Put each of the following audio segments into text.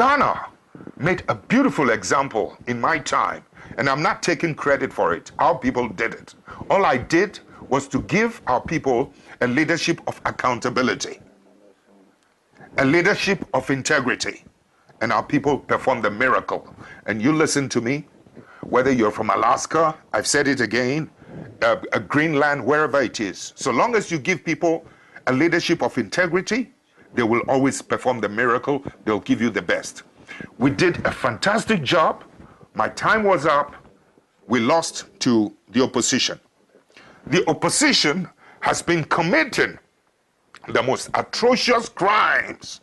Ghana made a beautiful example in my time, and I'm not taking credit for it. Our people did it. All I did was to give our people a leadership of accountability, a leadership of integrity, and our people performed the miracle. And you listen to me, whether you're from Alaska, I've said it again, Greenland, wherever it is, so long as you give people a leadership of integrity, they will always perform the miracle. They'll give you the best. We did a fantastic job. My time was up. We lost to the opposition. The opposition has been committing the most atrocious crimes.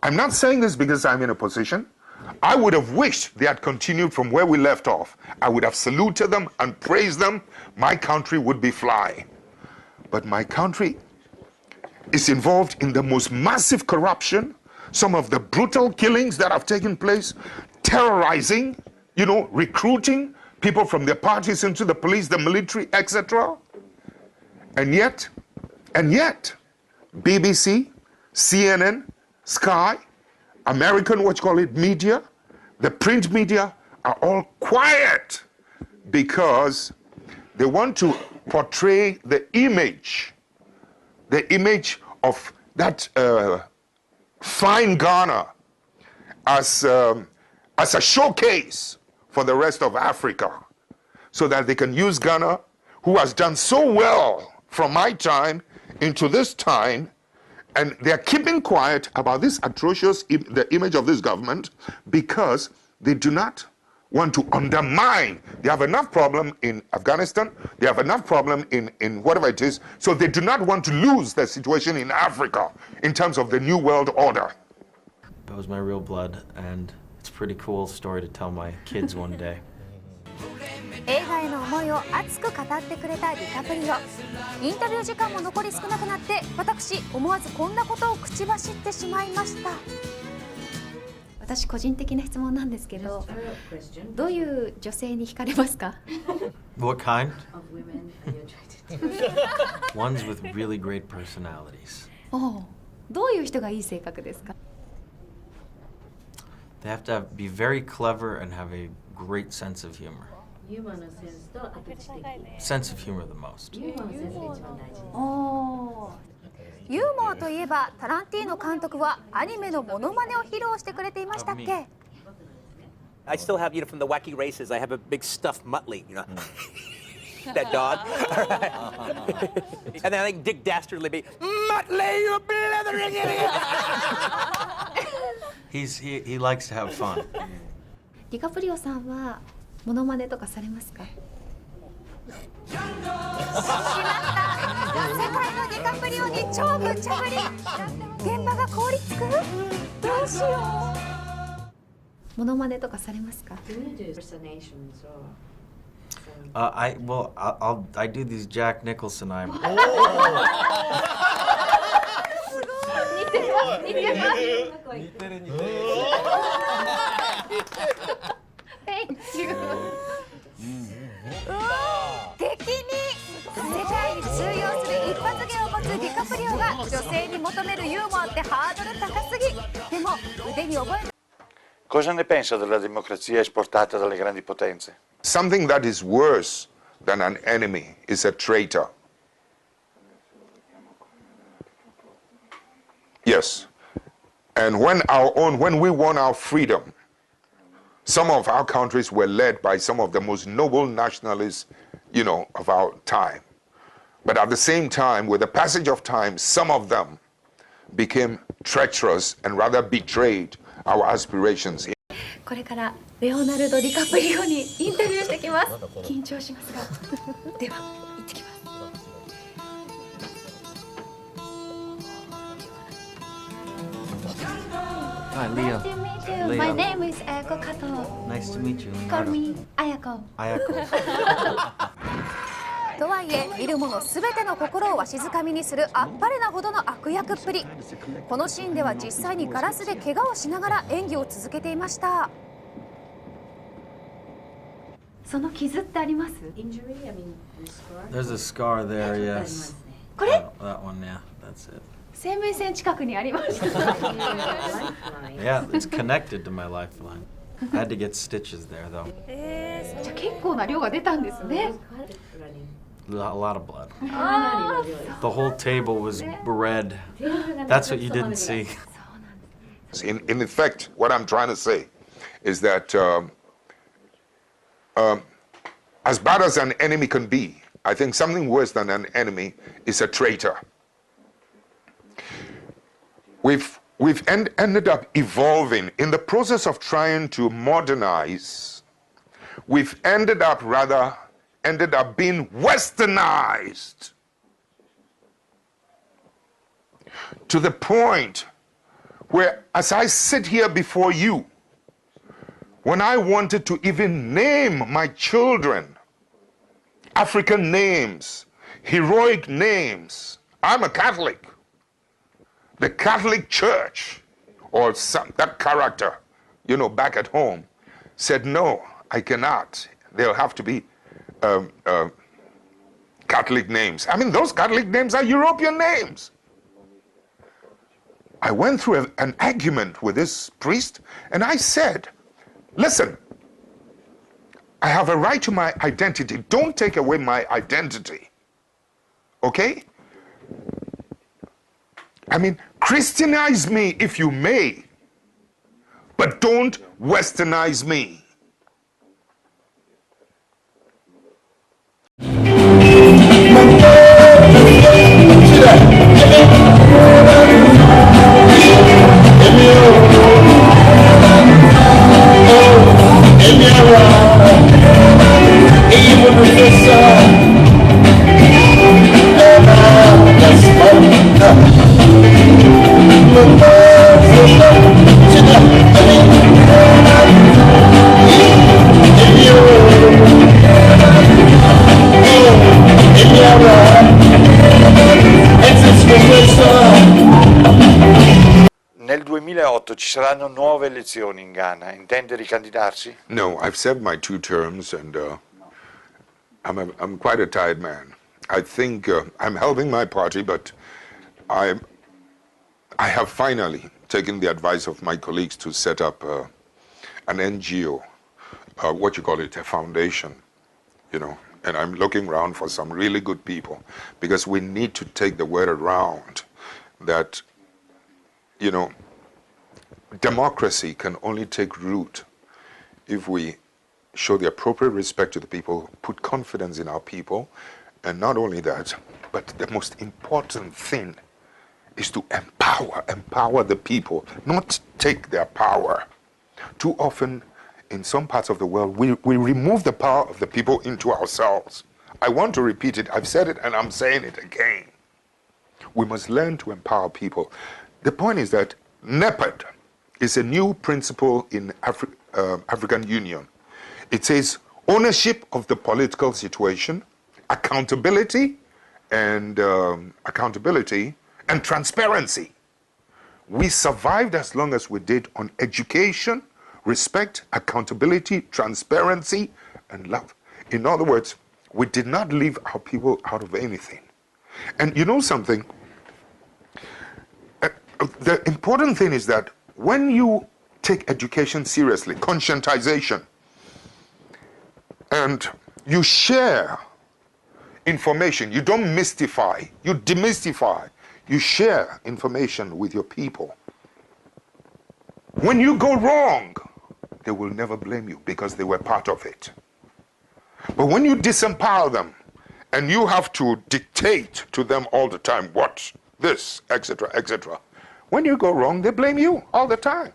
I'm not saying this because I'm in a position. I would have wished they had continued from where we left off. I would have saluted them and praised them. My country would be flying. But my country is involved in the most massive corruption, some of the brutal killings that have taken place, terrorizing, recruiting people from their parties into the police, the military, etc. And yet, BBC, CNN, Sky, American, media, the print media are all quiet because they want to portray the image of that fine Ghana as a showcase for the rest of Africa, so that they can use Ghana, who has done so well from my time into this time, and they're keeping quiet about this atrocious, the image of this government, because they do not want to undermine. They have enough problem in Afghanistan, they have enough problem in whatever it is, so they do not want to lose the situation in Africa in terms of the New World Order. That was my real blood, and it's a pretty cool story to tell my kids one day. 映画への思いを熱く語ってくれたディカプリオ。インタビュー時間も残り少なくなって、私思わずこんなことを口走ってしまいました。私個人的な質問なんですけど、どういう女性に惹かれますか？ What kind? Ones with really great personalities. どういう人がいい性格ですか？ They have to be very clever and have a great sense of humor. Sense of humor the most. ユーモアといえば、タランティーノ監督はアニメのモノマネを披露してくれていましたっけ？ I still have, from the wacky races, I have a big stuffed Muttley, that dog. And then I think Dick Dastardly be, Muttley, you blithering idiot! He likes to have fun. ディカプリオさんはモノマネとかされますか？しまった。世界のディカプリオに超無茶ぶり。現場が凍りつく？どうしよう。モノマネとかされますか？ I do these Jack Nicholson. I'm. 似てます。Thank you. 敵に世界に通用する一発芸を持つディカプリオが女性に求めるユーモアってハードル高すぎ。でも腕に覚えて。 Cosa ne pensa della democrazia esportata dalle grandi potenze? Something that is worse than an enemy is a traitor. Yes. And when we won our freedom, some of our countries were led by some of the most noble nationalists, of our time. But at the same time, with the passage of time, some of them became treacherous and rather betrayed our aspirations. これからレオナルド・ディカプリオにインタビューしてきます。緊張しますが、では行ってきます。Hi, Leo. Nice to meet you. My name is Ayako Kato. Nice to meet you. Call me Ayako. Ayako. とはいえ、見る者すべての心をわしづかみにするあっぱれなほどの悪役っぷり。このシーンでは実際にガラスで怪我をしながら演技を続けていました。その傷ってあります？ There's a scar there, yes. これ？ That one, yeah. That's it. 生命線近くにありました。 Yeah, it's connected to my lifeline. I had to get stitches there, though. じゃあ結構な量が出たんですね。A lot of blood. The whole table was red. That's what you didn't see. In effect, what I'm trying to say is that as bad as an enemy can be, I think something worse than an enemy is a traitor. We've ended up evolving in the process of trying to modernize. We've ended up being westernized to the point where, as I sit here before you, when I wanted to even name my children African names, heroic names, I'm a Catholic. The Catholic Church, or that character, back at home, said, no, I cannot. They'll have to be Catholic names. I mean, those Catholic names are European names. I went through an argument with this priest, and I said, listen, I have a right to my identity. Don't take away my identity. Okay? I mean, Christianize me if you may, but don't westernize me. Nel 2008 ci saranno nuove elezioni in Ghana. Intende ricandidarsi? No, I've served my 2 terms, and I'm quite a tired man. I think I'm helping my party, but I have finally taken the advice of my colleagues to set up an NGO, a foundation, and I'm looking around for some really good people, because we need to take the word around that, democracy can only take root if we show the appropriate respect to the people, put confidence in our people, and not only that, but the most important thing is to empower the people, not take their power. Too often, in some parts of the world, we remove the power of the people into ourselves. I want to repeat it. I've said it, and I'm saying it again. We must learn to empower people. The point is that NEPAD is a new principle in African Union. It says ownership of the political situation, accountability and transparency. We survived as long as we did on education, respect, accountability, transparency, and love. In other words, we did not leave our people out of anything. And you know something? The important thing is that when you take education seriously, conscientization, and you share information, you don't mystify, you demystify, you share information with your people. When you go wrong, they will never blame you because they were part of it. But when you disempower them and you have to dictate to them all the time what, this, etc., etc., when you go wrong, they blame you all the time.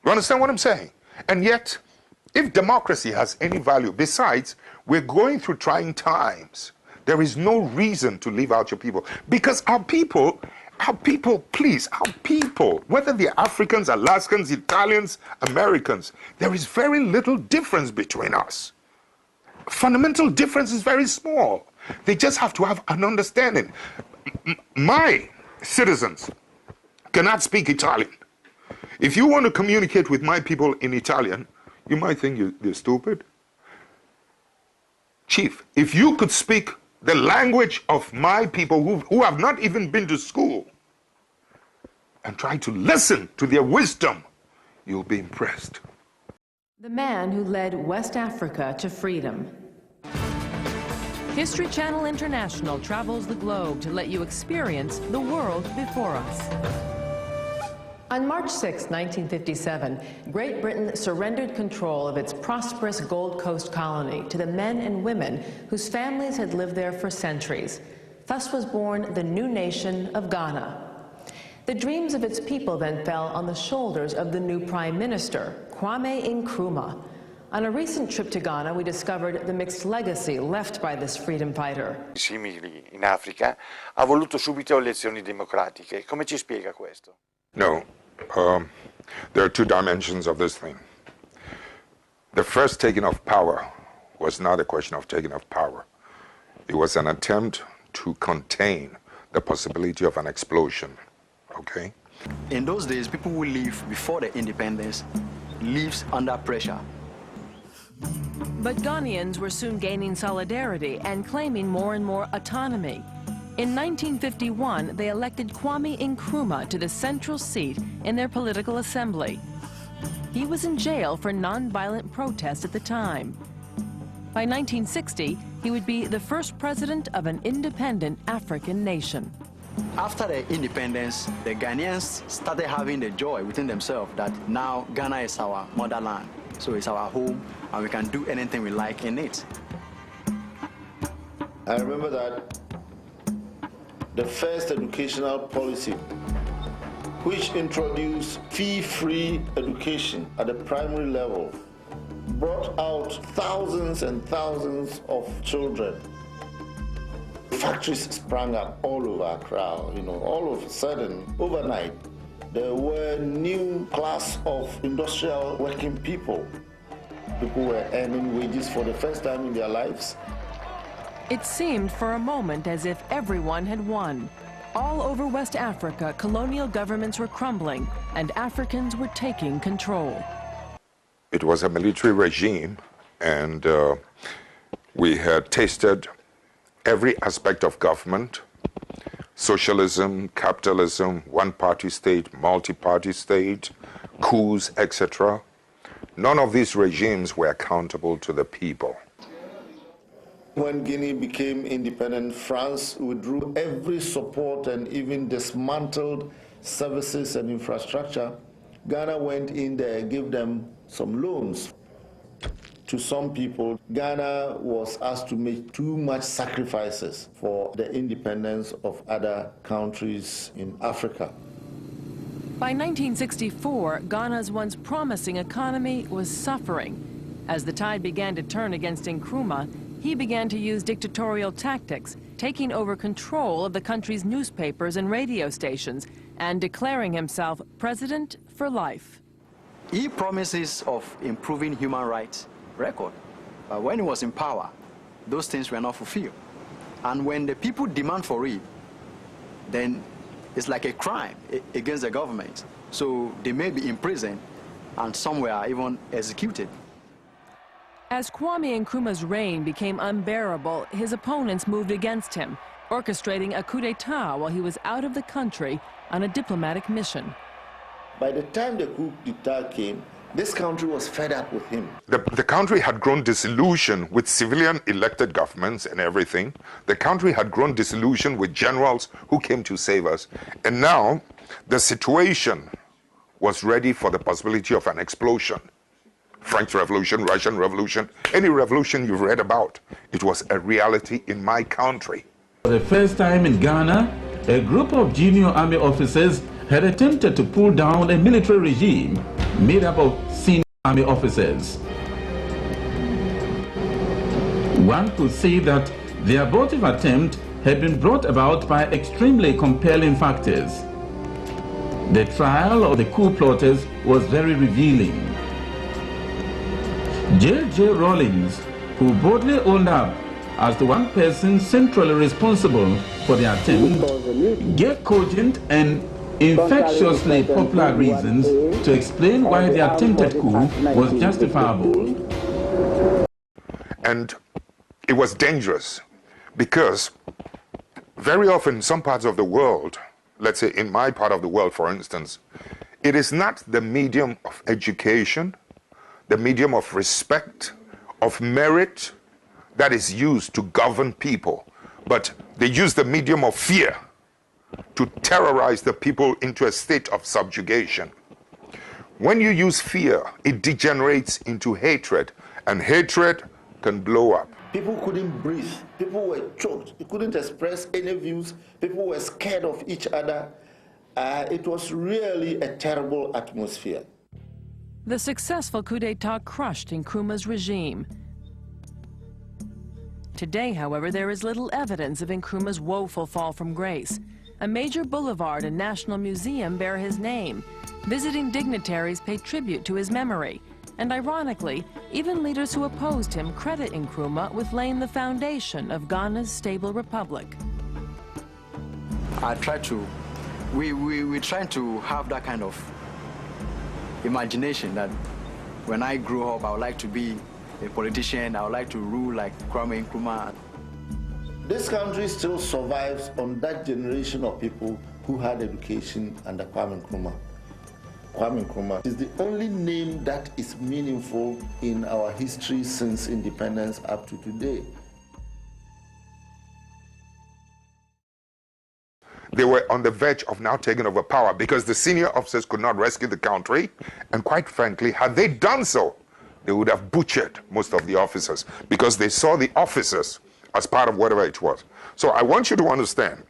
You understand what I'm saying? And yet, if democracy has any value, besides, we're going through trying times. There is no reason to leave out your people. Because our people, please, our people, whether they're Africans, Alaskans, Italians, Americans, there is very little difference between us. Fundamental difference is very small. They just have to have an understanding. My citizens cannot speak Italian. If you want to communicate with my people in Italian, you might think you're stupid. Chief, if you could speak the language of my people who have not even been to school, and try to listen to their wisdom, you'll be impressed. The man who led West Africa to freedom. History Channel International travels the globe to let you experience the world before us. On March 6, 1957, Great Britain surrendered control of its prosperous Gold Coast colony to the men and women whose families had lived there for centuries. Thus was born the new nation of Ghana. The dreams of its people then fell on the shoulders of the new Prime Minister, Kwame Nkrumah. On a recent trip to Ghana, we discovered the mixed legacy left by this freedom fighter. Simili in Africa, ha voluto subito elezioni democratiche. Come ci spiega questo? No, there are two dimensions of this thing. The first taking of power was not a question of taking of power. It was an attempt to contain the possibility of an explosion, okay? In those days, people who lived before the independence lived under pressure. But Ghanaians were soon gaining solidarity and claiming more and more autonomy. In 1951, they elected Kwame Nkrumah to the central seat in their political assembly. He was in jail for nonviolent protest at the time. By 1960, he would be the first president of an independent African nation. After the independence, the Ghanaians started having the joy within themselves that now Ghana is our motherland. So it's our home, and we can do anything we like in it. I remember that the first educational policy, which introduced fee-free education at the primary level, brought out thousands and thousands of children. Factories sprang up all over Accra, all of a sudden, overnight, there were new class of industrial working people. People were earning wages for the first time in their lives. It seemed for a moment as if everyone had won. All over West Africa, colonial governments were crumbling and Africans were taking control. It was a military regime, and we had tasted every aspect of government: socialism, capitalism, one-party state, multi-party state, coups, etc. None of these regimes were accountable to the people. When Guinea became independent, France withdrew every support and even dismantled services and infrastructure. Ghana went in there and gave them some loans. To some people, Ghana was asked to make too much sacrifices for the independence of other countries in Africa. By 1964, Ghana's once promising economy was suffering. As the tide began to turn against Nkrumah, he began to use dictatorial tactics, taking over control of the country's newspapers and radio stations and declaring himself president for life. He promises of improving human rights record. But when he was in power, those things were not fulfilled. And when the people demand for it, then it's like a crime against the government. So they may be imprisoned and some were even executed. As Kwame Nkrumah's reign became unbearable, his opponents moved against him, orchestrating a coup d'etat while he was out of the country on a diplomatic mission. By the time the coup d'etat came, this country was fed up with him. The country had grown disillusioned with civilian elected governments and everything. The country had grown disillusioned with generals who came to save us. And now the situation was ready for the possibility of an explosion. French Revolution, Russian Revolution, any revolution you've read about, it was a reality in my country. For the first time in Ghana, a group of junior army officers had attempted to pull down a military regime made up of senior army officers. One could say that the abortive attempt had been brought about by extremely compelling factors. The trial of the coup plotters was very revealing. J.J. Rawlings, who boldly owned up as the one person centrally responsible for the attempt, gave cogent and infectiously popular reasons to explain why the attempted coup was justifiable. And it was dangerous because very often in some parts of the world, let's say in my part of the world, for instance, it is not the medium of education, the medium of respect, of merit that is used to govern people, but they use the medium of fear to terrorize the people into a state of subjugation. When you use fear, it degenerates into hatred, and hatred can blow up. People couldn't breathe. People were choked. You couldn't express any views. People were scared of each other. It was really a terrible atmosphere. The successful coup d'etat crushed Nkrumah's regime. Today, however, there is little evidence of Nkrumah's woeful fall from grace. A major boulevard and national museum bear his name. Visiting dignitaries pay tribute to his memory. And ironically, even leaders who opposed him credit Nkrumah with laying the foundation of Ghana's stable republic. We try to have that kind of imagination that when I grow up, I would like to be a politician, I would like to rule like Kwame Nkrumah. This country still survives on that generation of people who had education under Kwame Nkrumah. Kwame Nkrumah is the only name that is meaningful in our history since independence up to today. They were on the verge of now taking over power because the senior officers could not rescue the country, and quite frankly, had they done so, they would have butchered most of the officers because they saw the officers as part of whatever it was. So I want you to understand,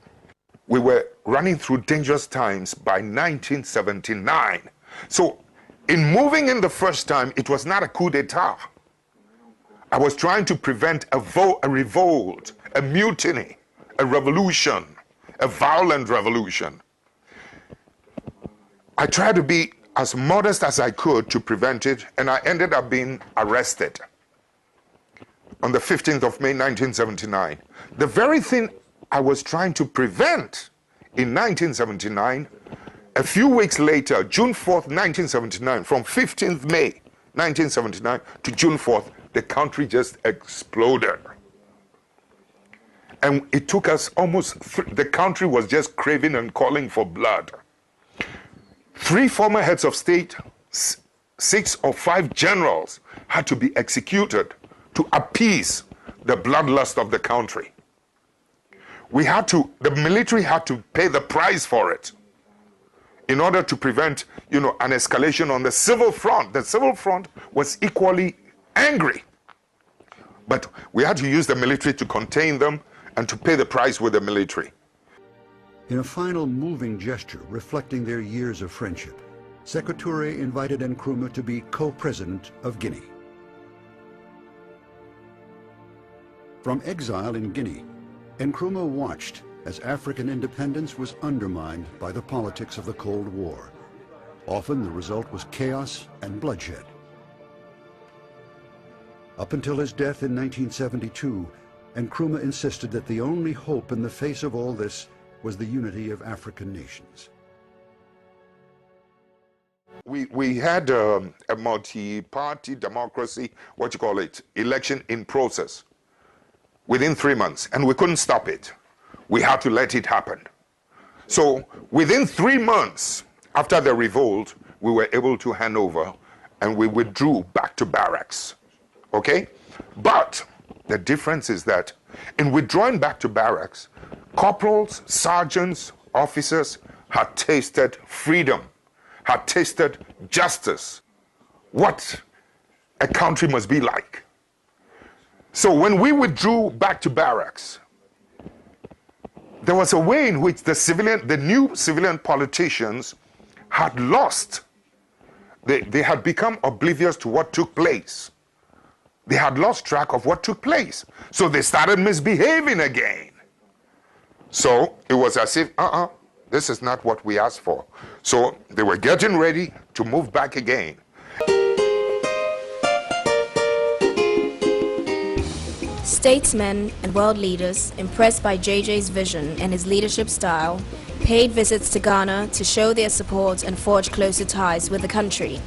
we were running through dangerous times by 1979. So in moving in the first time, it was not a coup d'etat. I was trying to prevent a revolt, a mutiny, a revolution, a violent revolution. I tried to be as modest as I could to prevent it, and I ended up being arrested on the 15th of May, 1979. The very thing I was trying to prevent in 1979, a few weeks later, June 4th, 1979, from 15th May, 1979 to June 4th, the country just exploded. And it took us almost, the country was just craving and calling for blood. 3 former heads of state, 6 or 5 generals had to be executed to appease the bloodlust of the country. The military had to pay the price for it in order to prevent, an escalation on the civil front. The civil front was equally angry, but we had to use the military to contain them and to pay the price with the military. In a final moving gesture reflecting their years of friendship, Sékou Touré invited Nkrumah to be co-president of Guinea. From exile in Guinea, Nkrumah watched as African independence was undermined by the politics of the Cold War. Often the result was chaos and bloodshed. Up until his death in 1972, Nkrumah insisted that the only hope in the face of all this was the unity of African nations. We had a multi-party democracy, election in process within 3 months, and we couldn't stop it. We had to let it happen. So within 3 months after the revolt, we were able to hand over, and we withdrew back to barracks, okay? But the difference is that in withdrawing back to barracks, corporals, sergeants, officers had tasted freedom, had tasted justice, what a country must be like. So when we withdrew back to barracks, there was a way in which the new civilian politicians had lost. They had become oblivious to what took place. They had lost track of what took place. So they started misbehaving again. So it was as if, this is not what we asked for. So they were getting ready to move back again. Statesmen and world leaders, impressed by JJ's vision and his leadership style, paid visits to Ghana to show their support and forge closer ties with the country.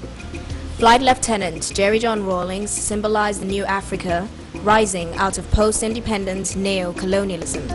Flight Lieutenant Jerry John Rawlings symbolized the new Africa rising out of post-independence neo-colonialism.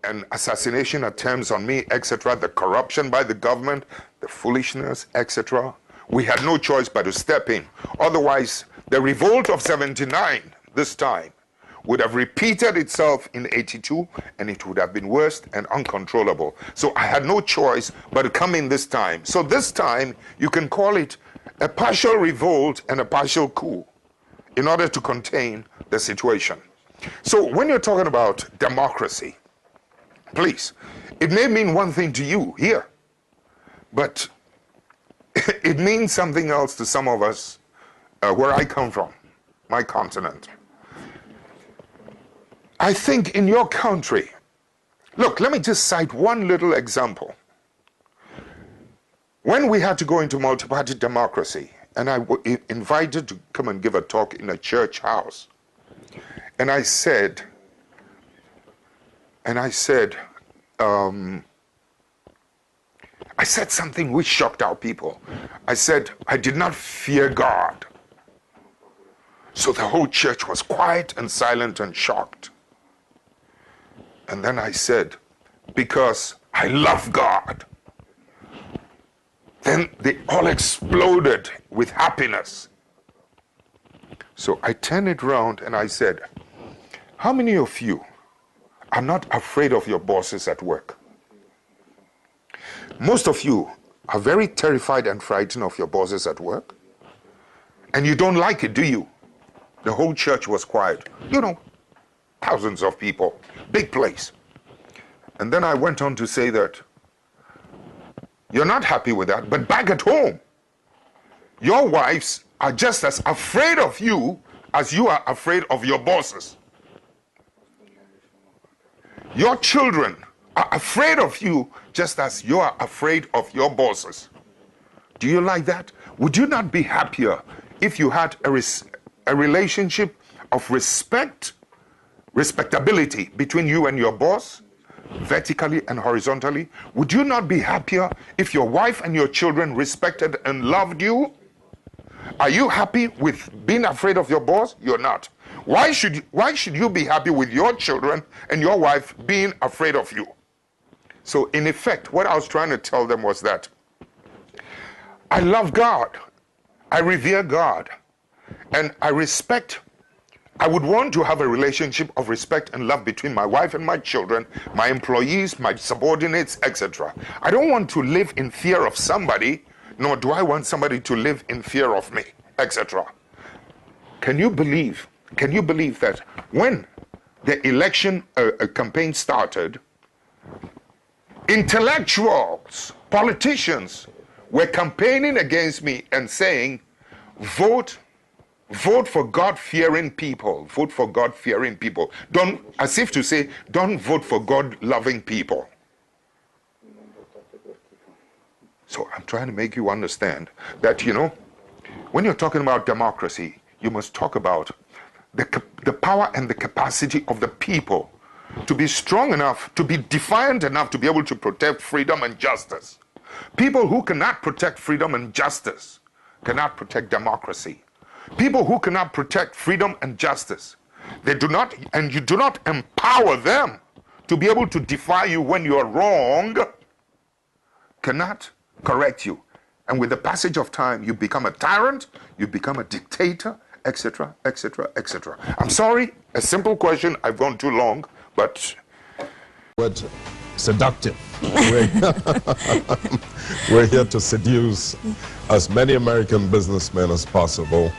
and assassination attempts on me, etc., the corruption by the government, the foolishness, etc., we had no choice but to step in. Otherwise, the revolt of 79, this time, would have repeated itself in 82, and it would have been worse and uncontrollable. So I had no choice but to come in this time. So this time, you can call it a partial revolt and a partial coup in order to contain the situation. So when you're talking about democracy, please, it may mean one thing to you here, but it means something else to some of us where I come from, my continent. I think in your country, look, let me just cite one little example. When we had to go into multi-party democracy, and I was invited to come and give a talk in a church house, and I said, something which shocked our people. I said, I did not fear God. So the whole church was quiet and silent and shocked. And then I said, because I love God. Then they all exploded with happiness. So I turned it around and I said, how many of you are not afraid of your bosses at work? Most of you are very terrified and frightened of your bosses at work. And you don't like it, do you? The whole church was quiet. You know, thousands of people, big place. And then I went on to say that you're not happy with that, but back at home, your wives are just as afraid of you as you are afraid of your bosses. Your children are afraid of you just as you are afraid of your bosses. Do you like that? Would you not be happier if you had a relationship of respectability between you and your boss, vertically and horizontally? Would you not be happier if your wife and your children respected and loved you? Are you happy with being afraid of your boss? You're not. Why should you be happy with your children and your wife being afraid of you? So in effect, what I was trying to tell them was that I love God, I revere God, and I would want to have a relationship of respect and love between my wife and my children, my employees, my subordinates, etc. I don't want to live in fear of somebody, nor do I want somebody to live in fear of me, etc. Can you believe that when the election campaign started, intellectuals, politicians were campaigning against me and saying, vote for God-fearing people. Vote for God-fearing people. Don't, as if to say, don't vote for God-loving people. So I'm trying to make you understand that, you know, when you're talking about democracy, you must talk about the power and the capacity of the people to be strong enough, to be defiant enough to be able to protect freedom and justice. People who cannot protect freedom and justice cannot protect democracy. People who cannot protect freedom and justice, they do not, and you do not empower them to be able to defy you when you're wrong, cannot correct you. And with the passage of time, you become a tyrant, you become a dictator, etc., etc., etc. I'm sorry, a simple question, I've gone too long, but... What seductive. We're here to seduce as many American businessmen as possible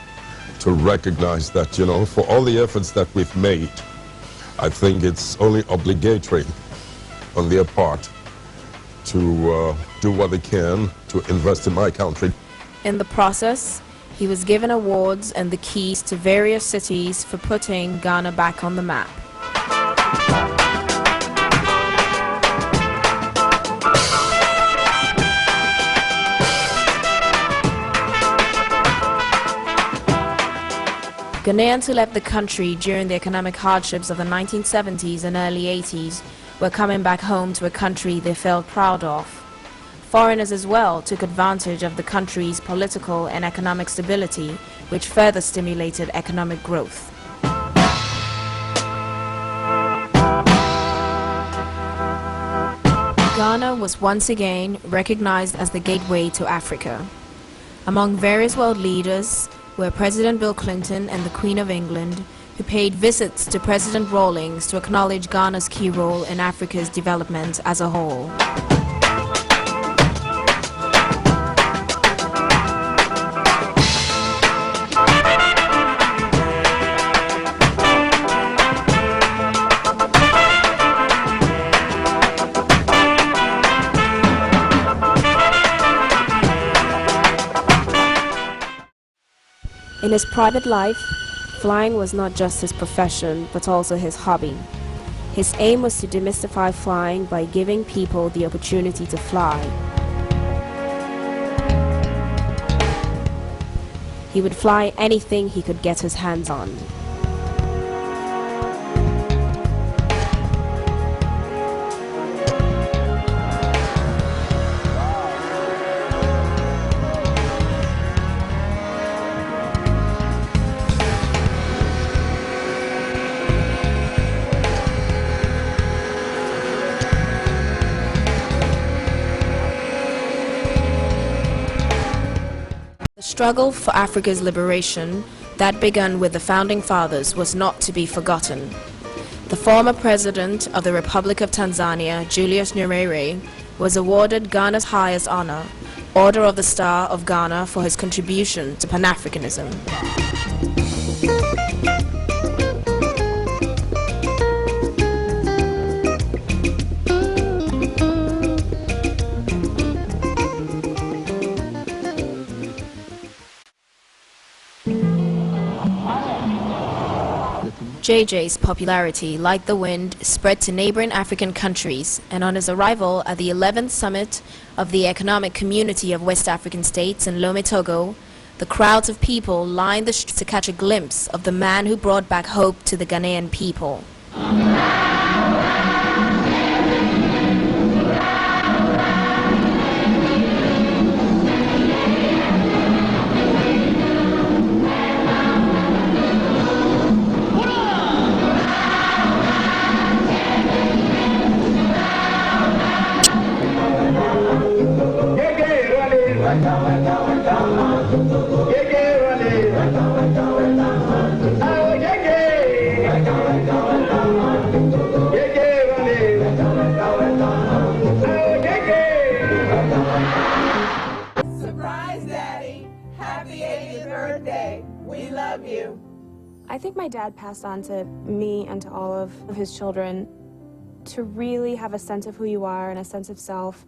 to recognize that, you know, for all the efforts that we've made, I think it's only obligatory on their part to do what they can to invest in my country. In the process, he was given awards and the keys to various cities for putting Ghana back on the map. Ghanaians who left the country during the economic hardships of the 1970s and early 80s were coming back home to a country they felt proud of. Foreigners as well took advantage of the country's political and economic stability, which further stimulated economic growth. Ghana was once again recognized as the gateway to Africa. Among various world leaders were President Bill Clinton and the Queen of England, who paid visits to President Rawlings to acknowledge Ghana's key role in Africa's development as a whole. In his private life, flying was not just his profession, but also his hobby. His aim was to demystify flying by giving people the opportunity to fly. He would fly anything he could get his hands on. The struggle for Africa's liberation that began with the Founding Fathers was not to be forgotten. The former president of the Republic of Tanzania, Julius Nyerere, was awarded Ghana's highest honor, Order of the Star of Ghana, for his contribution to Pan-Africanism. JJ's popularity, like the wind, spread to neighboring African countries, and on his arrival at the 11th summit of the Economic Community of West African States in Lomé, Togo, the crowds of people lined the streets to catch a glimpse of the man who brought back hope to the Ghanaian people. Surprise, Daddy! Happy 80th birthday! We love you! I think my dad passed on to me and to all of his children to really have a sense of who you are and a sense of self.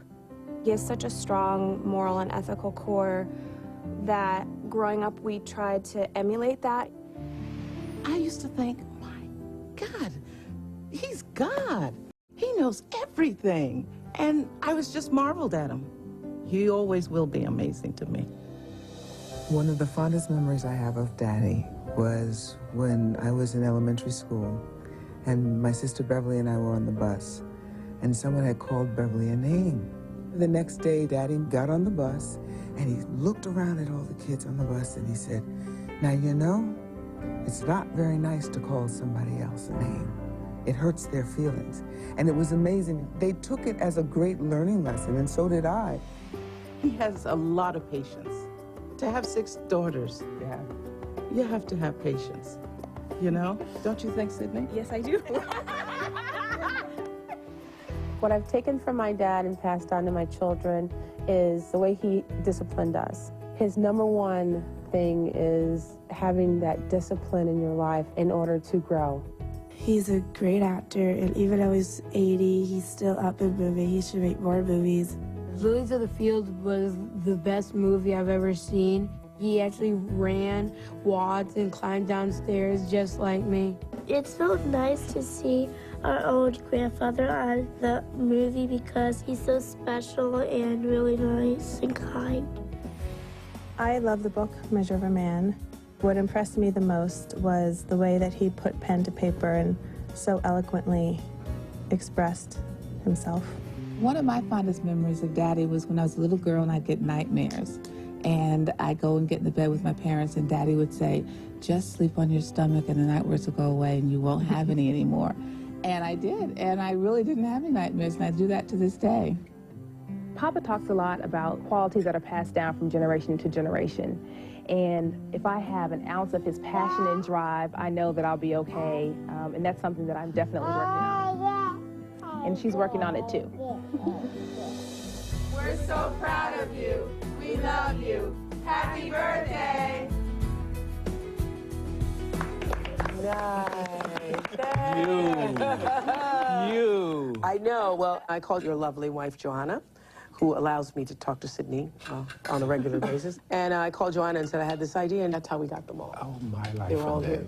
He has such a strong moral and ethical core that growing up we tried to emulate that. I used to think, my God, he's God. He knows everything. And I was just marveled at him. He always will be amazing to me. One of the fondest memories I have of Daddy was when I was in elementary school and my sister Beverly and I were on the bus and someone had called Beverly a name. The next day, Daddy got on the bus and he looked around at all the kids on the bus and he said, now you know, it's not very nice to call somebody else a name. It hurts their feelings. And it was amazing. They took it as a great learning lesson, and so did I. He has a lot of patience. To have 6 daughters, yeah, you have to have patience. You know? Don't you think, Sidney? Yes, I do. What I've taken from my dad and passed on to my children is the way he disciplined us. His #1 thing is having that discipline in your life in order to grow. He's a great actor, and even though he's 80, he's still up and moving. He should make more movies. Lilies of the Field was the best movie I've ever seen. He actually ran, walked, and climbed downstairs just like me. It's so nice to see our old grandfather on the movie because he's so special and really nice and kind. I love the book, Measure of a Man. What impressed me the most was the way that he put pen to paper and so eloquently expressed himself. One of my fondest memories of Daddy was when I was a little girl and I'd get nightmares. And I'd go and get in the bed with my parents and Daddy would say, just sleep on your stomach and the nightmares will go away and you won't have any anymore. And I did, and I really didn't have any nightmares, and I do that to this day. Papa talks a lot about qualities that are passed down from generation to generation. And if I have an ounce of his passion and drive, I know that I'll be okay. And that's something that I'm definitely working on. And she's working on it too. We're so proud of you. We love you. Happy birthday. You. I know. Well, I called your lovely wife, Joanna, who allows me to talk to Sidney on a regular basis. And I called Joanna and said I had this idea, and that's how we got them all. Oh, my life. They were all here.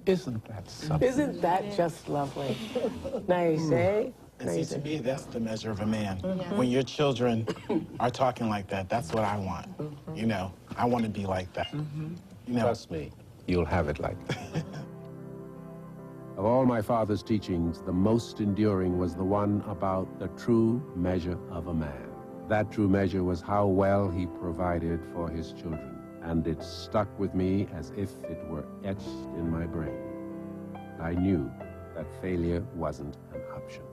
Isn't that something? Isn't that just lovely? Nice, eh? And see, to me, that's the measure of a man. When your children are talking like that, that's what I want. You know, I want to be like that. You know, trust me, you'll have it like that. Of all my father's teachings, the most enduring was the one about the true measure of a man. That true measure was how well he provided for his children, and it stuck with me as if it were etched in my brain. I knew that failure wasn't an option.